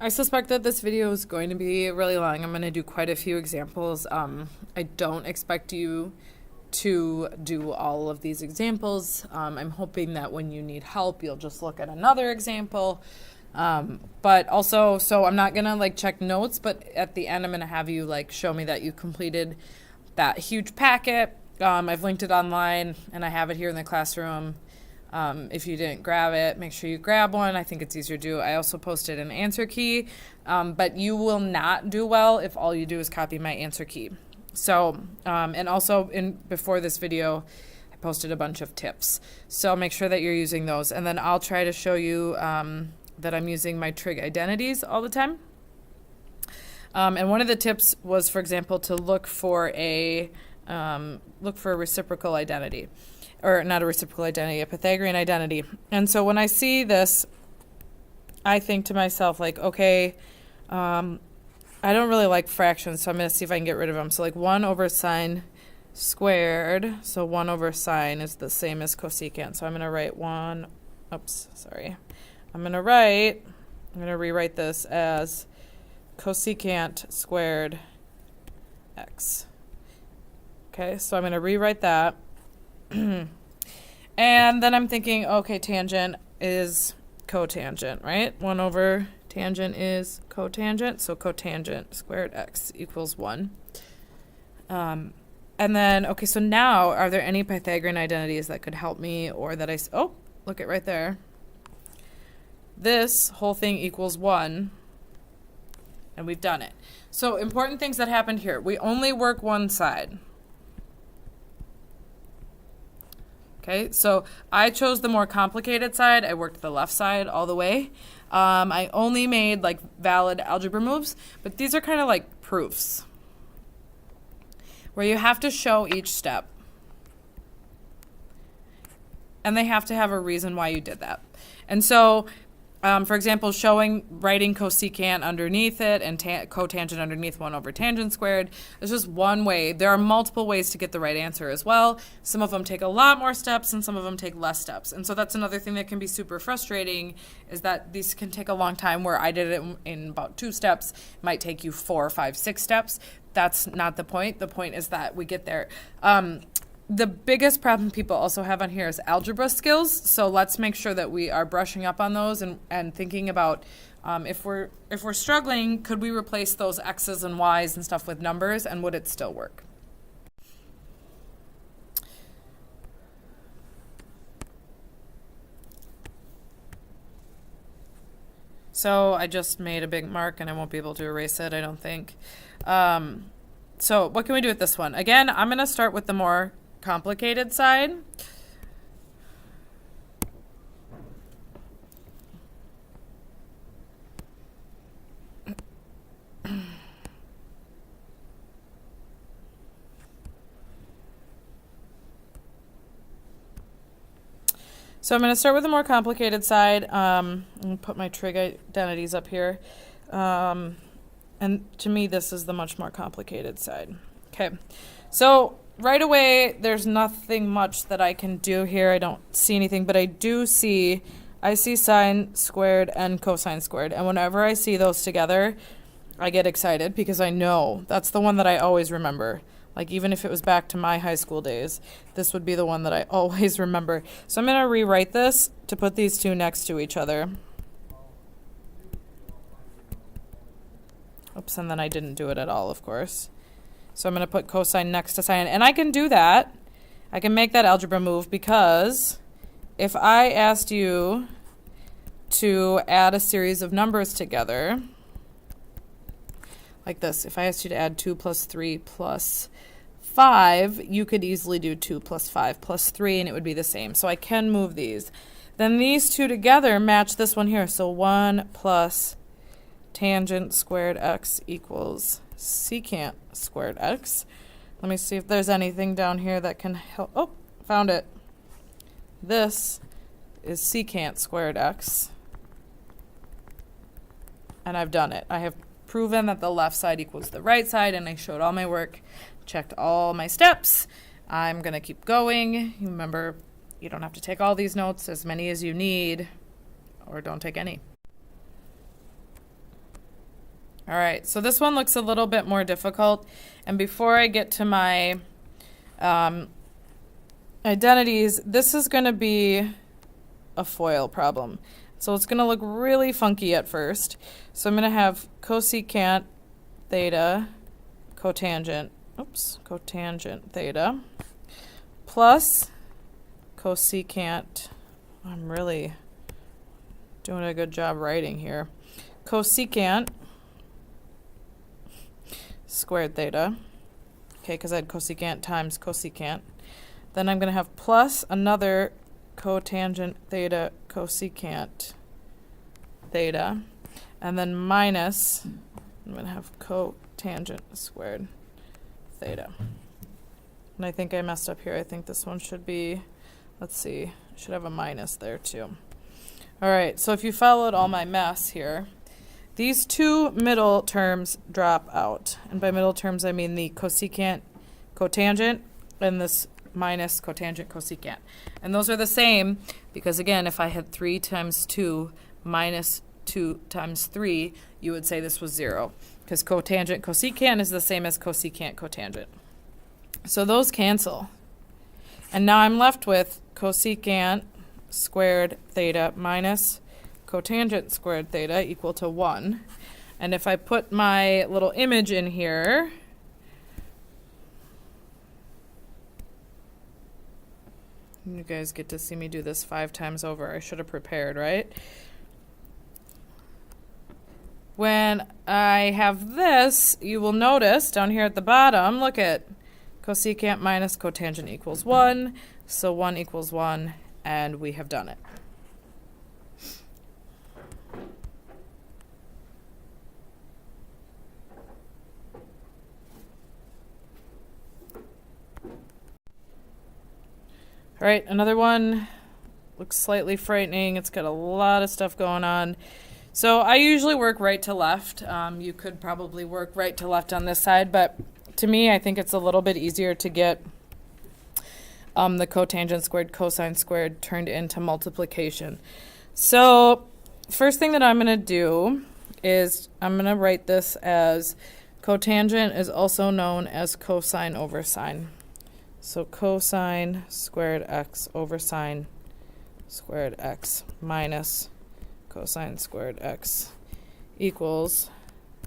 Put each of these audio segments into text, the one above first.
I suspect that this video is going to be really long. I'm going to do quite a few examples. I don't expect you to do all of these examples. I'm hoping that when you need help, you'll just look at another example. But also, so I'm not going to like check notes, but at the end, I'm going to have you like show me that you completed that huge packet. I've linked it online and I have it here in the classroom. If you didn't grab it, make sure you grab one. I think it's easier to do. I also posted an answer key, but you will not do well if all you do is copy my answer key. So, and also before this video, I posted a bunch of tips. So make sure that you're using those. And then I'll try to show you that I'm using my trig identities all the time. And one of the tips was, for example, to look for a reciprocal identity. Or not a reciprocal identity, a Pythagorean identity. And so when I see this, I think to myself, like, okay, I don't really like fractions, so I'm going to see if I can get rid of them. So like 1 over sine squared, so 1 over sine is the same as cosecant. So I'm going to write I'm going to rewrite this as cosecant squared x. Okay, so I'm going to rewrite that. And then I'm thinking, okay, tangent is cotangent, right? 1 over tangent is cotangent, so cotangent squared x equals 1. And then, okay, so now, are there any Pythagorean identities that could help me, or that look at right there. This whole thing equals 1, and we've done it. So important things that happened here. We only work one side. Okay, so I chose the more complicated side. I worked the left side all the way. I only made like valid algebra moves, but these are kind of like proofs where you have to show each step. And they have to have a reason why you did that. And so, for example, writing cosecant underneath it and cotangent underneath 1 over tangent squared is just one way. There are multiple ways to get the right answer as well. Some of them take a lot more steps and some of them take less steps. And so that's another thing that can be super frustrating, is that these can take a long time, where I did it in about 2 steps. It might take you 4, 5, 6 steps. That's not the point. The point is that we get there. The biggest problem people also have on here is algebra skills. So let's make sure that we are brushing up on those and thinking about if we're struggling, could we replace those x's and y's and stuff with numbers, and would it still work? So I just made a big mark and I won't be able to erase it, I don't think. So what can we do with this one? Again, I'm going to start with the more complicated side. So I'm going to start with the more complicated side. I'm going to put my trig identities up here. And to me, this is the much more complicated side. Okay, so right away, there's nothing much that I can do here. I don't see anything, but I see sine squared and cosine squared. And whenever I see those together, I get excited because I know that's the one that I always remember. Like, even if it was back to my high school days, this would be the one that I always remember. So I'm going to rewrite this to put these two next to each other. Oops, and then I didn't do it at all, of course. So I'm going to put cosine next to sine. And I can do that. I can make that algebra move, because if I asked you to add a series of numbers together, like this, if I asked you to add 2 plus 3 plus 5, you could easily do 2 plus 5 plus 3, and it would be the same. So I can move these. Then these two together match this one here. So 1 plus tangent squared x equals secant squared x. Let me see if there's anything down here that can help. Oh, found it. This is secant squared x. And I've done it. I have proven that the left side equals the right side, and I showed all my work, checked all my steps. I'm going to keep going. Remember, you don't have to take all these notes, as many as you need, or don't take any. All right, so this one looks a little bit more difficult. And before I get to my identities, this is going to be a FOIL problem. So it's going to look really funky at first. So I'm going to have cosecant theta cotangent theta plus cosecant, I'm really doing a good job writing here, cosecant squared theta, okay, because I had cosecant times cosecant. Then I'm going to have plus another cotangent theta cosecant theta, and then minus, I'm going to have cotangent squared theta. And I think I messed up here. I think this one should be, let's see, should have a minus there too. All right, so if you followed all my mess here, these two middle terms drop out. And by middle terms, I mean the cosecant cotangent and this minus cotangent cosecant. And those are the same because, again, if I had 3 times 2 minus 2 times 3, you would say this was 0 because cotangent cosecant is the same as cosecant cotangent. So those cancel. And now I'm left with cosecant squared theta minus cotangent squared theta equal to 1. And if I put my little image in here, you guys get to see me do this 5 times over. I should have prepared, right? When I have this, you will notice down here at the bottom, look at cosecant minus cotangent equals 1. So 1 equals 1, and we have done it. All right, another one looks slightly frightening. It's got a lot of stuff going on. So I usually work right to left. You could probably work right to left on this side, but to me, I think it's a little bit easier to get the cotangent squared, cosine squared turned into multiplication. So first thing that I'm going to do is I'm going to write this as cotangent is also known as cosine over sine. So cosine squared x over sine squared x minus cosine squared x equals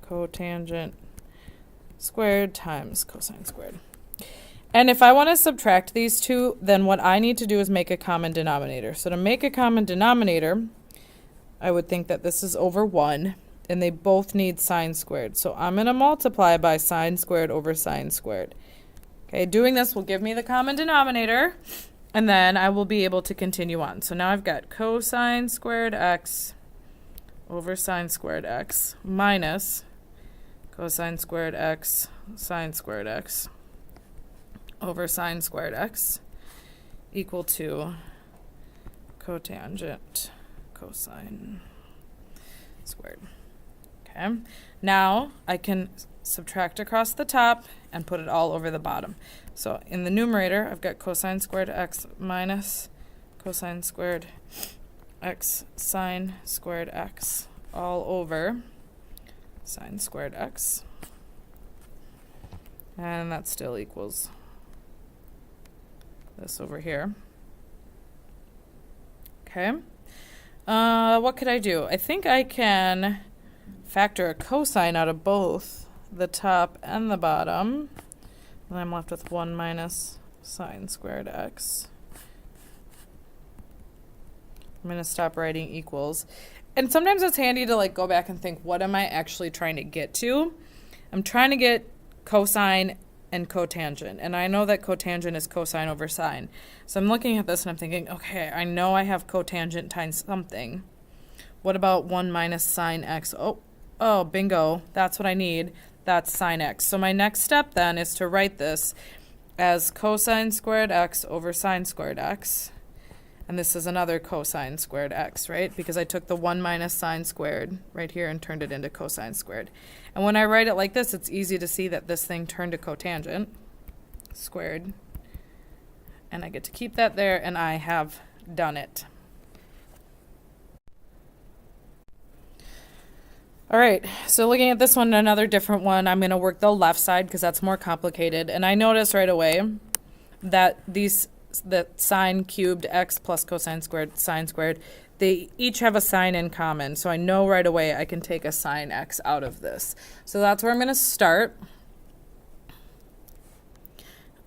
cotangent squared times cosine squared. And if I want to subtract these two, then what I need to do is make a common denominator. So to make a common denominator, I would think that this is over 1, and they both need sine squared. So I'm going to multiply by sine squared over sine squared. Okay, doing this will give me the common denominator, and then I will be able to continue on. So now I've got cosine squared x over sine squared x minus cosine squared x sine squared x over sine squared x equal to cotangent cosine squared. Okay, now I can subtract across the top and put it all over the bottom. So in the numerator, I've got cosine squared x minus cosine squared x sine squared x all over sine squared x. And that still equals this over here. Okay. What could I do? I think I can factor a cosine out of both the top and the bottom. And I'm left with 1 minus sine squared x. I'm going to stop writing equals. And sometimes it's handy to like go back and think, what am I actually trying to get to? I'm trying to get cosine and cotangent. And I know that cotangent is cosine over sine. So I'm looking at this and I'm thinking, okay, I know I have cotangent times something. What about 1 minus sine x? Oh, bingo. That's what I need. That's sine x. So my next step then is to write this as cosine squared x over sine squared x. And this is another cosine squared x, right? Because I took the 1 minus sine squared right here and turned it into cosine squared. And when I write it like this, it's easy to see that this thing turned to cotangent squared. And I get to keep that there, and I have done it. All right, so looking at this one, another different one, I'm going to work the left side because that's more complicated. And I notice right away that the sine cubed x plus cosine squared sine squared, they each have a sign in common. So I know right away I can take a sine x out of this. So that's where I'm going to start.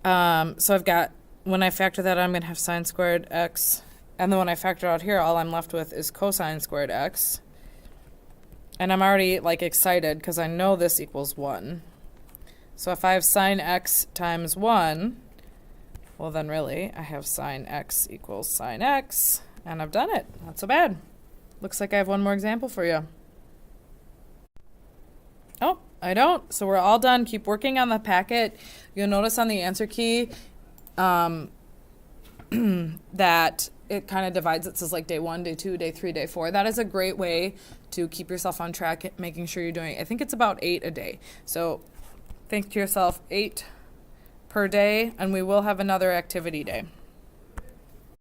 So I've got, when I factor that, I'm going to have sine squared x. And then when I factor out here, all I'm left with is cosine squared x. And I'm already like excited because I know this equals 1. So if I have sine x times 1, well then really I have sine x equals sine x, and I've done it. Not so bad. Looks like I have one more example for you. Oh, I don't. So we're all done. Keep working on the packet. You'll notice on the answer key that it kind of divides. It says like day 1, day 2, day 3, day 4. That is a great way to keep yourself on track, making sure you're doing, I think it's about 8 a day. So think to yourself, 8 per day, and we will have another activity day.